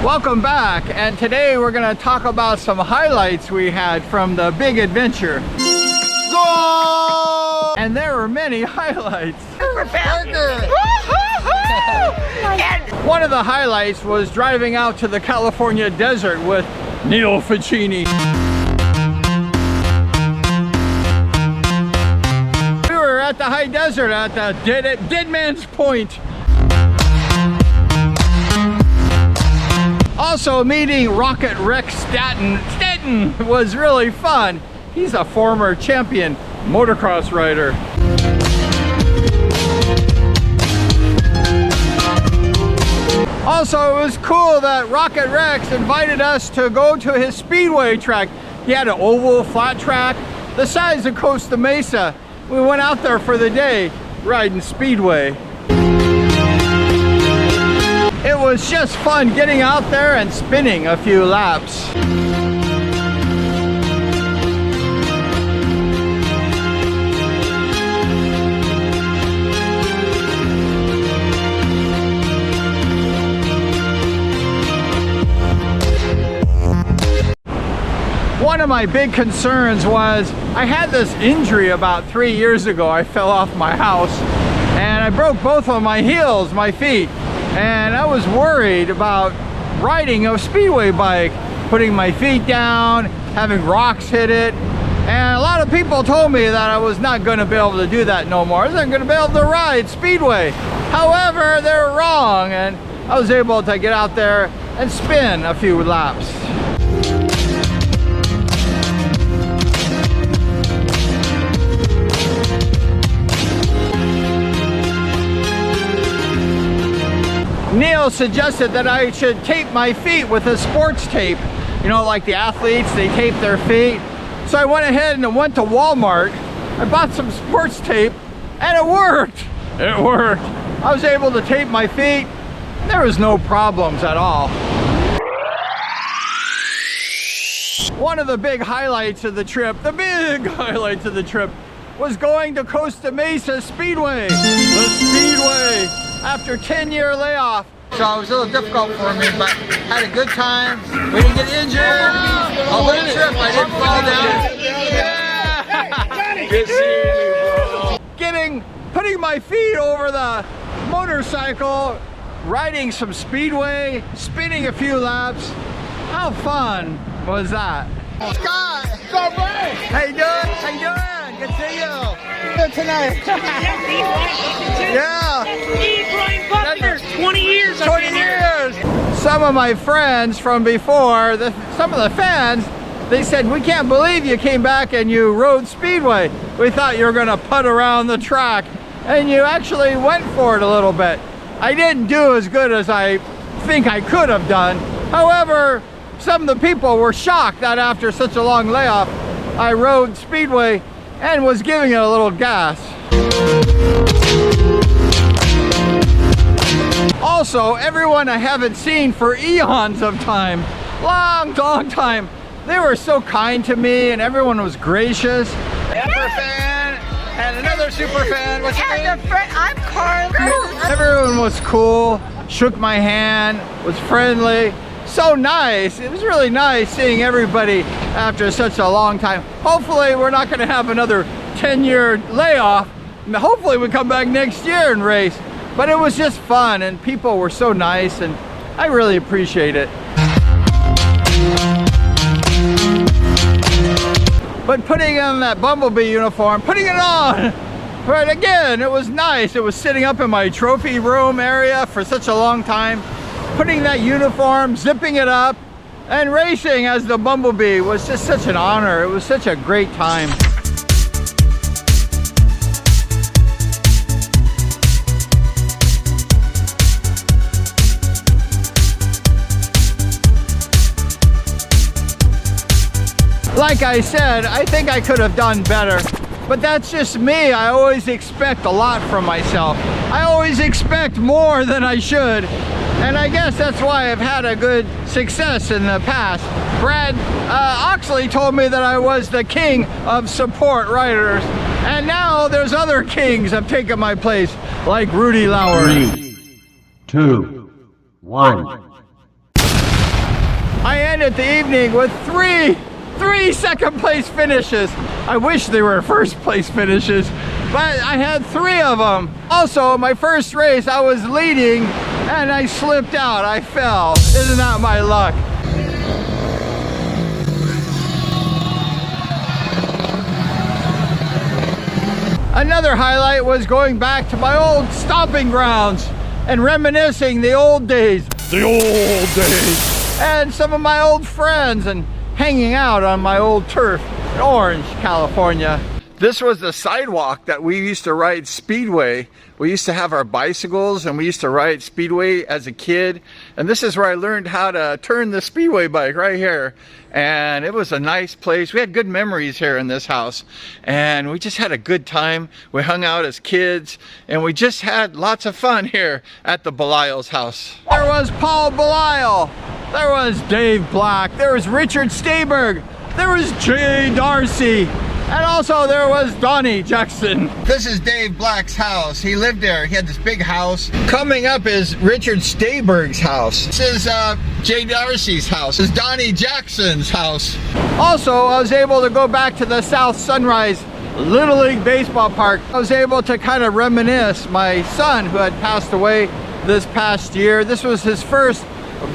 Welcome back, and today we're going to talk about some highlights we had from the big adventure. Go! And there were many highlights. One of the highlights was driving out to the California desert with Neil Ficini. We were at the high desert at the Dead Man's Point. Also meeting Rocket Rex Stanton was really fun. He's a former champion motocross rider. Also, it was cool that Rocket Rex invited us to go to his Speedway track. He had an oval flat track the size of Costa Mesa. We went out there for the day riding Speedway. It was just fun getting out there and spinning a few laps. One of my big concerns was I had this injury about 3 years ago. I fell off my house and I broke both of my heels, my feet. And I was worried about riding a Speedway bike, putting my feet down, having rocks hit it. And a lot of people told me that I was not going to be able to do that no more. I wasn't going to be able to ride Speedway. However, they were wrong, and I was able to get out there and spin a few laps. Neil suggested that I should tape my feet with a sports tape. You know, like the athletes, they tape their feet. So I went ahead and went to Walmart. I bought some sports tape and it worked. It worked. I was able to tape my feet. There was no problems at all. One of the big highlights of the trip, was going to Costa Mesa Speedway. The Speedway. After 10-year layoff. So it was a little difficult for me, but had a good time. We didn't get injured. A whole trip, I didn't fall down. Putting my feet over the motorcycle, riding some Speedway, spinning a few laps. How fun was that? Scott! Scott Bryan! How you doing? How you doing? Good to see you. Good tonight. Yeah. 20 years. 20 years. Some of my friends from before, some of the fans, they said, we can't believe you came back and you rode Speedway. We thought you were going to putt around the track. And you actually went for it a little bit. I didn't do as good as I think I could have done. However, some of the people were shocked that after such a long layoff, I rode Speedway and was giving it a little gas. Also, everyone I haven't seen for eons of time, long time, they were so kind to me and everyone was gracious. Super fan and another super fan. What's your name? I'm Carla. Everyone was cool, shook my hand, was friendly. So nice. It was really nice seeing everybody after such a long time. Hopefully we're not going to have another 10-year layoff. Hopefully we come back next year and race. But it was just fun and people were so nice and I really appreciate it. But putting on that Bumblebee uniform, putting it on, but again, it was nice. It was sitting up in my trophy room area for such a long time. Putting that uniform, zipping it up, and racing as the Bumblebee was just such an honor. It was such a great time. Like I said, I think I could have done better. But that's just me. I always expect a lot from myself. I always expect more than I should. And I guess that's why I've had a good success in the past. Brad Oxley told me that I was the king of support riders. And now there's other kings have taken my place, like Rudy Lauer. 3, 2, 1. ended the evening with three second place finishes. I wish they were first place finishes, but I had 3 of them. Also, my first race, I was leading and I slipped out. I fell. Isn't that my luck? Another highlight was going back to my old stomping grounds and reminiscing the old days. The old days. And some of my old friends and hanging out on my old turf in Orange, California. This was the sidewalk that we used to ride Speedway. We used to have our bicycles and we used to ride Speedway as a kid. And this is where I learned how to turn the Speedway bike right here. And it was a nice place. We had good memories here in this house. And we just had a good time. We hung out as kids and we just had lots of fun here at the Belial's house. There was Paul Belial. There was Dave Black. There was Richard Stayberg. There was Jay Darcy. And also there was Donnie Jackson. This is Dave Black's house. He lived there. He had this big house. Coming up is Richard Stayberg's house. This is Jay Darcy's house. This is Donnie Jackson's house. Also, I was able to go back to the South Sunrise Little League Baseball Park. I was able to kind of reminisce my son who had passed away this past year. This was his first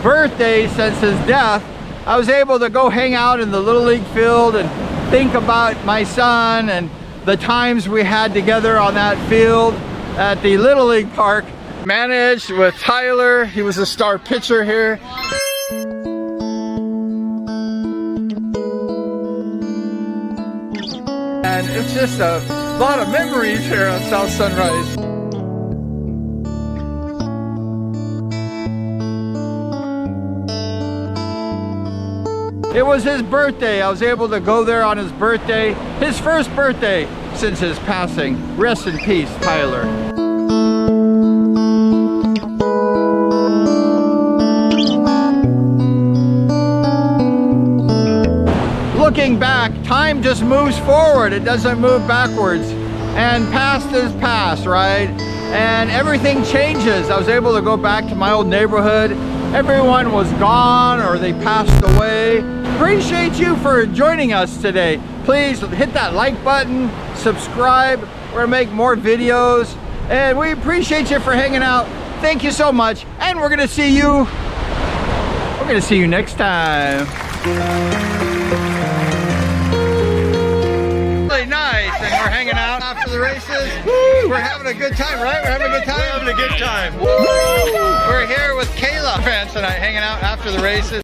birthday since his death. I was able to go hang out in the Little League field and think about my son and the times we had together on that field at the Little League Park. Managed with Tyler. He was a star pitcher here. And it's just a lot of memories here on South Sunrise. It was his birthday. I was able to go there on his birthday. His first birthday since his passing. Rest in peace, Tyler. Looking back, time just moves forward. It doesn't move backwards. And past is past, right? And everything changes. I was able to go back to my old neighborhood. Everyone was gone or they passed away. Appreciate you for joining us today. Please hit that like button, subscribe. We're gonna make more videos and we appreciate you for hanging out. Thank you so much. And we're gonna see you next time. Really nice, and we're hanging out after the races. Woo! We're having a good time, right? We're having a good time? We're having a good time. Woo! We're here with Kayla, fans tonight, hanging out after the races.